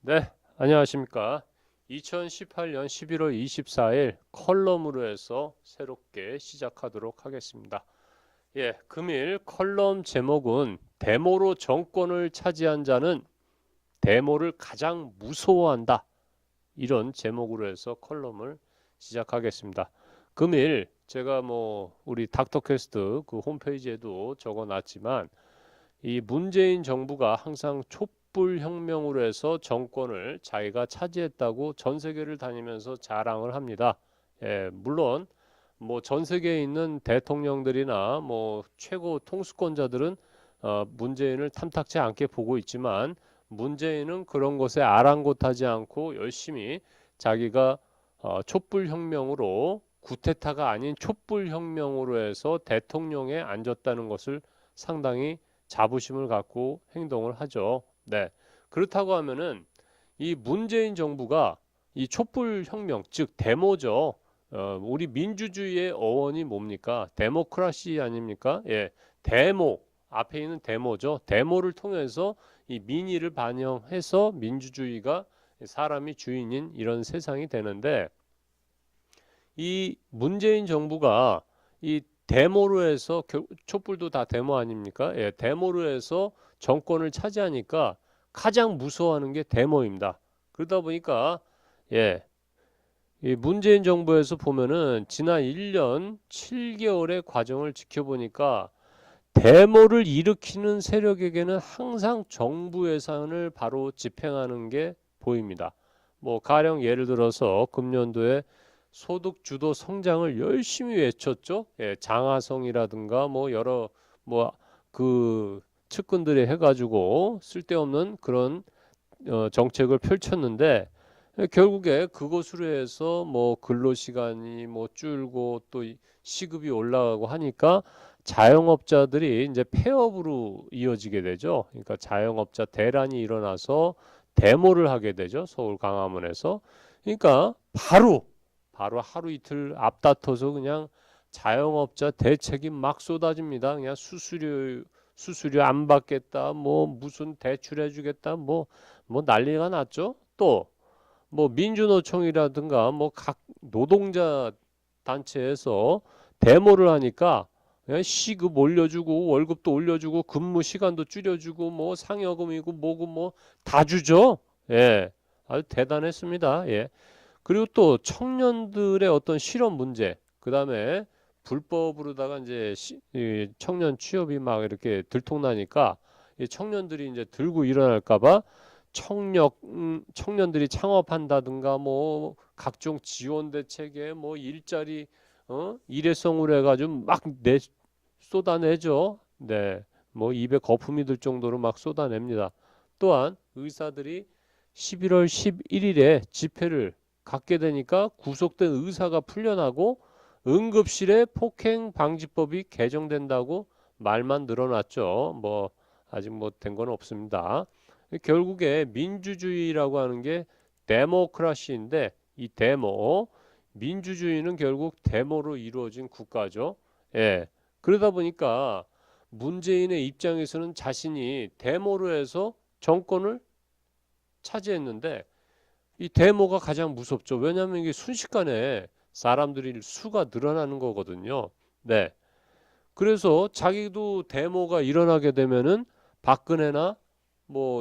네, 안녕하십니까. 2018년 11월 24일 컬럼으로 해서 새롭게 시작하도록 하겠습니다. 예, 금일 컬럼 제목은 데모로 정권을 차지한 자는 데모를 가장 무서워한다. 이런 제목으로 해서 컬럼을 시작하겠습니다. 금일 제가 우리 닥터캐스트 그 홈페이지에도 적어놨지만 이 문재인 정부가 항상 촛불 혁명으로 해서 정권을 자기가 차지했다고 전 세계를 다니면서 자랑을 합니다. 예, 물론 전 세계에 있는 대통령들이나 최고 통수권자들은 문재인을 탐탁치 않게 보고 있지만 문재인은 그런 것에 아랑곳하지 않고 열심히 자기가 촛불 혁명으로 구테타가 아닌 촛불 혁명으로 해서 대통령에 앉았다는 것을 상당히 자부심을 갖고 행동을 하죠. 네. 그렇다고 하면은 이 문재인 정부가 이 촛불 혁명, 즉 데모죠. 우리 민주주의의 어원이 뭡니까? 데모크라시 아닙니까? 예. 데모. 앞에 있는 데모죠. 데모를 통해서 이 민의를 반영해서 민주주의가 사람이 주인인 이런 세상이 되는데 이 문재인 정부가 이 데모로 해서 촛불도 다 데모 아닙니까? 예, 데모로 해서 정권을 차지하니까 가장 무서워하는 게 데모입니다. 그러다 보니까 예, 이 문재인 정부에서 보면은 지난 1년 7개월의 과정을 지켜보니까 데모를 일으키는 세력에게는 항상 정부 예산을 바로 집행하는 게 보입니다. 가령 예를 들어서 금년도에 소득 주도 성장을 열심히 외쳤죠. 예, 장하성이라든가 여러 그 측근들이 해가지고 쓸데없는 그런 정책을 펼쳤는데 결국에 그것으로 해서 근로시간이 줄고 또 시급이 올라가고 하니까 자영업자들이 이제 폐업으로 이어지게 되죠. 그러니까 자영업자 대란이 일어나서 데모를 하게 되죠. 서울 광화문에서. 그러니까 바로 하루 이틀 앞다퉈서 그냥 자영업자 대책이 막 쏟아집니다. 그냥 수수료 안 받겠다. 무슨 대출해 주겠다. 난리가 났죠. 또 민주노총이라든가 각 노동자 단체에서 데모를 하니까 그냥 시급 올려주고 월급도 올려주고 근무 시간도 줄여주고 상여금이고 뭐고 다 주죠. 예, 아주 대단했습니다. 예. 그리고 또 청년들의 어떤 실업 문제, 그 다음에 불법으로다가 이제 이 청년 취업이 막 이렇게 들통나니까 이 청년들이 이제 들고 일어날까봐 청년들이 창업한다든가 각종 지원 대책에 일자리 일회성으로 해가지고 막 쏟아내죠. 네, 입에 거품이 들 정도로 막 쏟아냅니다. 또한 의사들이 11월 11일에 집회를 갖게 되니까 구속된 의사가 풀려나고 응급실에 폭행 방지법이 개정된다고 말만 늘어났죠. 아직 된 건 없습니다. 결국에 민주주의라고 하는 게 데모크라시인데 이 민주주의는 결국 데모로 이루어진 국가죠. 예. 그러다 보니까 문재인의 입장에서는 자신이 데모로 해서 정권을 차지했는데 이 데모가 가장 무섭죠. 왜냐하면 이게 순식간에 사람들이 수가 늘어나는 거거든요. 네. 그래서 자기도 데모가 일어나게 되면은 박근혜나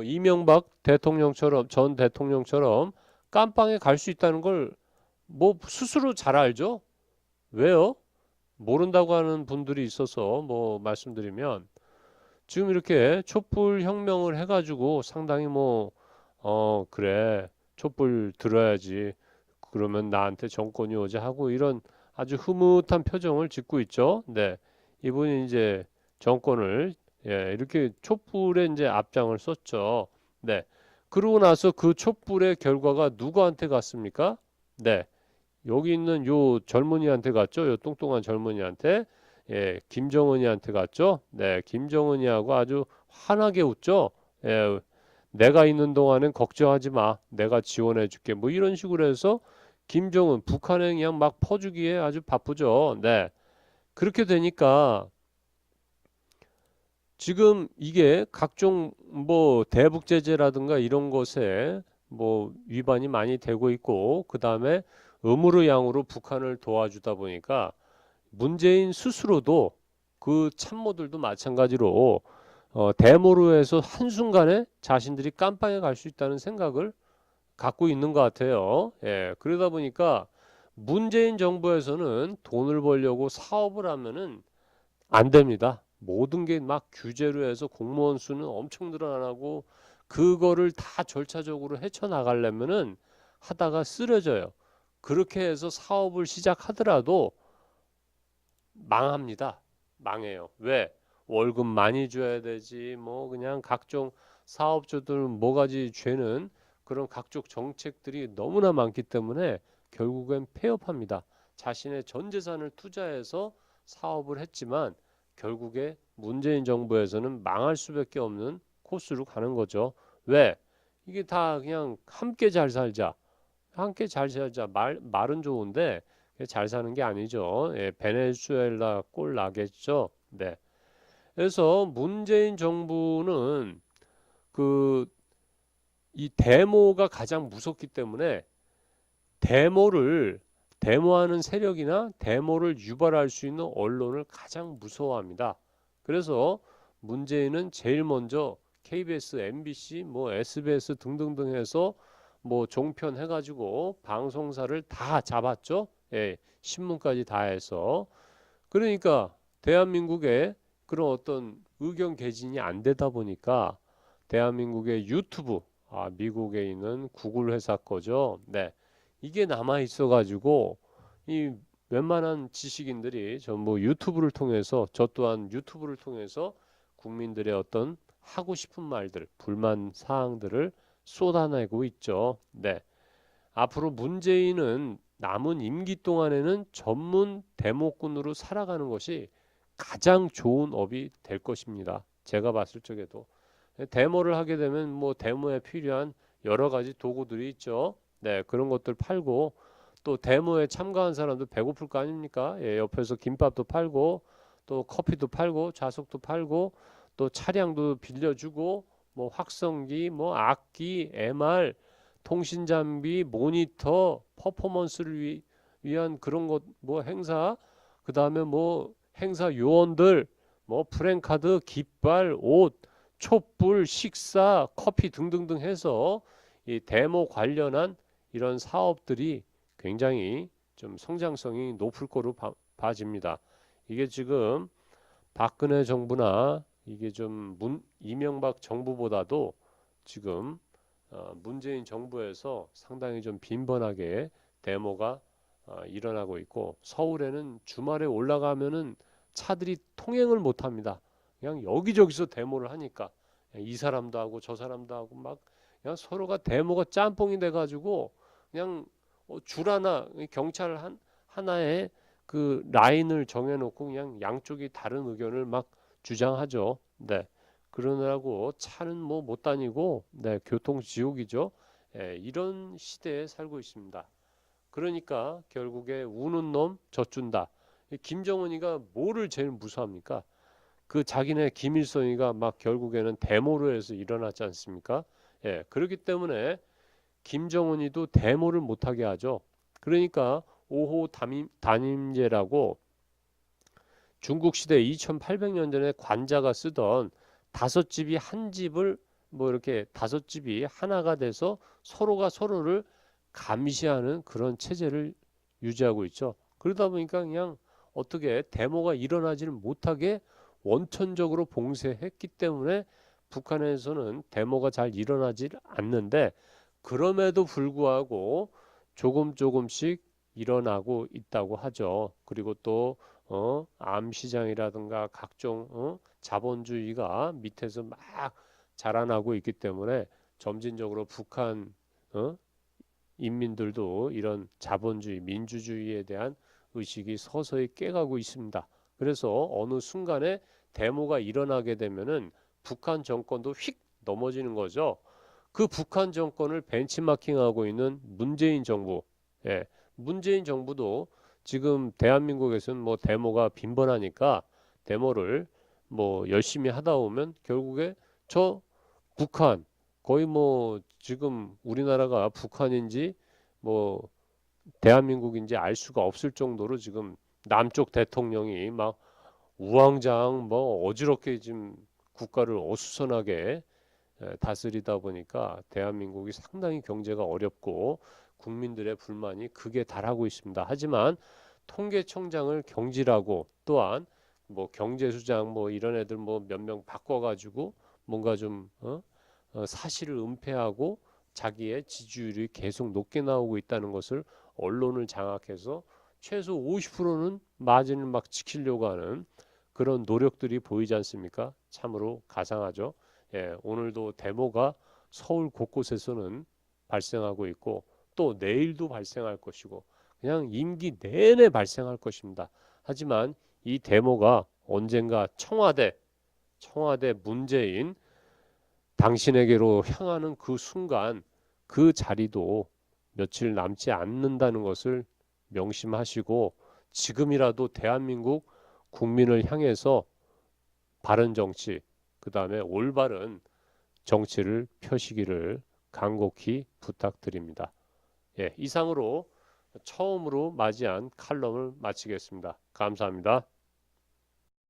이명박 대통령처럼 전 대통령처럼 깜빵에 갈 수 있다는 걸 스스로 잘 알죠. 왜요? 모른다고 하는 분들이 있어서 말씀드리면 지금 이렇게 촛불 혁명을 해가지고 상당히 그래 촛불 들어야지 그러면 나한테 정권이 오지 하고 이런 아주 흐뭇한 표정을 짓고 있죠. 네, 이분이 이제 정권을 이렇게 촛불에 이제 앞장을 섰죠. 네, 그러고 나서 그 촛불의 결과가 누구한테 갔습니까? 네, 여기 있는 요 젊은이한테 갔죠. 요 뚱뚱한 젊은이한테. 예, 김정은이한테 갔죠. 네, 김정은이하고 아주 환하게 웃죠. 예, 내가 있는 동안은 걱정하지 마. 내가 지원해 줄게. 이런 식으로 해서 김정은 북한에 그냥 막 퍼주기에 아주 바쁘죠. 네. 그렇게 되니까 지금 이게 각종 대북 제재라든가 이런 것에 뭐 위반이 많이 되고 있고, 그 다음에 음으로 양으로 북한을 도와주다 보니까 문재인 스스로도 그 참모들도 마찬가지로 데모로 해서 한순간에 자신들이 깜빵에 갈 수 있다는 생각을 갖고 있는 것 같아요. 예, 그러다 보니까 문재인 정부에서는 돈을 벌려고 사업을 하면은 안 됩니다. 모든 게 막 규제로 해서 공무원 수는 엄청 늘어나고 그거를 다 절차적으로 헤쳐나가려면은 하다가 쓰러져요. 그렇게 해서 사업을 시작하더라도 망합니다. 망해요. 왜? 월급 많이 줘야 되지. 뭐 그냥 각종 사업주들 뭐가지 죄는 그런 각종 정책들이 너무나 많기 때문에 결국엔 폐업합니다. 자신의 전 재산을 투자해서 사업을 했지만 결국에 문재인 정부에서는 망할 수밖에 없는 코스로 가는 거죠. 왜? 이게 다 그냥 함께 잘 살자. 함께 잘 살자. 말은 좋은데 잘 사는 게 아니죠. 예, 베네수엘라 꼴 나겠죠. 네. 그래서 문재인 정부는 그 이 데모가 가장 무섭기 때문에 데모하는 세력이나 데모를 유발할 수 있는 언론을 가장 무서워합니다. 그래서 문재인은 제일 먼저 KBS, MBC, 뭐 SBS 등등등 해서 뭐 종편 해가지고 방송사를 다 잡았죠. 예, 신문까지 다 해서. 그러니까 대한민국에 그런 어떤 의견 개진이 안 되다 보니까 대한민국의 유튜브, 미국에 있는 구글 회사 거죠. 네. 이게 남아 있어 가지고 이 웬만한 지식인들이 전부 유튜브를 통해서, 저 또한 유튜브를 통해서 국민들의 어떤 하고 싶은 말들, 불만 사항들을 쏟아내고 있죠. 네. 앞으로 문재인은 남은 임기 동안에는 전문 데모꾼으로 살아가는 것이 가장 좋은 업이 될 것입니다. 제가 봤을 적에도 데모를 하게 되면 뭐 데모에 필요한 여러 가지 도구들이 있죠. 네, 그런 것들 팔고 또 데모에 참가한 사람도 배고플 거 아닙니까? 예, 옆에서 김밥도 팔고 또 커피도 팔고 좌석도 팔고 또 차량도 빌려주고 뭐 확성기, 뭐 악기, MR, 통신 장비, 모니터, 퍼포먼스를 위한 그런 것, 뭐 행사, 그 다음에 뭐 행사 요원들, 뭐 프랜카드, 깃발, 옷, 촛불, 식사, 커피 등등등 해서 이 데모 관련한 이런 사업들이 굉장히 좀 성장성이 높을 거로 봐집니다. 이게 지금 박근혜 정부나 이게 좀 이명박 정부보다도 지금 문재인 정부에서 상당히 좀 빈번하게 데모가 일어나고 있고, 서울에는 주말에 올라가면은 차들이 통행을 못 합니다. 그냥 여기저기서 데모를 하니까 이 사람도 하고 저 사람도 하고 막 그냥 서로가 데모가 짬뽕이 돼 가지고 그냥 줄 하나, 경찰 하나에 그 라인을 정해놓고 그냥 양쪽이 다른 의견을 막 주장하죠. 네. 그러느라고 차는 뭐 못 다니고, 네, 교통 지옥이죠. 예, 이런 시대에 살고 있습니다. 그러니까 결국에 우는 놈 젖준다. 김정은이가 뭐를 제일 무서워합니까? 그 자기네 김일성이가 막 결국에는 데모로 해서 일어났지 않습니까? 예, 그렇기 때문에 김정은이도 데모를 못하게 하죠. 그러니까 5호 단임제라고 중국 시대 2800년 전에 관자가 쓰던 다섯 집이 한 집을 뭐 이렇게 다섯 집이 하나가 돼서 서로가 서로를 감시하는 그런 체제를 유지하고 있죠. 그러다 보니까 그냥 어떻게 데모가 일어나지를 못하게 원천적으로 봉쇄했기 때문에 북한에서는 데모가 잘 일어나질 않는데, 그럼에도 불구하고 조금씩 일어나고 있다고 하죠. 그리고 또 암시장이라든가 각종 자본주의가 밑에서 막 자라나고 있기 때문에 점진적으로 북한 어, 인민들도 이런 자본주의, 민주주의에 대한 의식이 서서히 깨가고 있습니다. 그래서 어느 순간에 데모가 일어나게 되면은 북한 정권도 휙 넘어지는 거죠. 그 북한 정권을 벤치마킹하고 있는 문재인 정부, 예, 문재인 정부도 지금 대한민국에서는 뭐 데모가 빈번하니까 데모를 뭐 열심히 하다 보면 결국에 저 북한 거의 뭐 지금 우리나라가 북한인지 뭐 대한민국인지 알 수가 없을 정도로 지금 남쪽 대통령이 막 우왕좌왕 뭐 어지럽게 지금 국가를 어수선하게 다스리다 보니까 대한민국이 상당히 경제가 어렵고 국민들의 불만이 극에 달하고 있습니다. 하지만 통계청장을 경질하고 또한 뭐 경제수장 뭐 이런 애들 뭐 몇 명 바꿔가지고 뭔가 좀 사실을 은폐하고 자기의 지지율이 계속 높게 나오고 있다는 것을 언론을 장악해서 최소 50%는 마진을 막 지키려고 하는 그런 노력들이 보이지 않습니까? 참으로 가상하죠. 예, 오늘도 데모가 서울 곳곳에서는 발생하고 있고 또 내일도 발생할 것이고 그냥 임기 내내 발생할 것입니다. 하지만 이 데모가 언젠가 청와대 문재인 당신에게로 향하는 그 순간 그 자리도 며칠 남지 않는다는 것을 명심하시고 지금이라도 대한민국 국민을 향해서 바른 정치, 그 다음에 올바른 정치를 펴시기를 간곡히 부탁드립니다. 예, 이상으로 처음으로 맞이한 칼럼을 마치겠습니다. 감사합니다.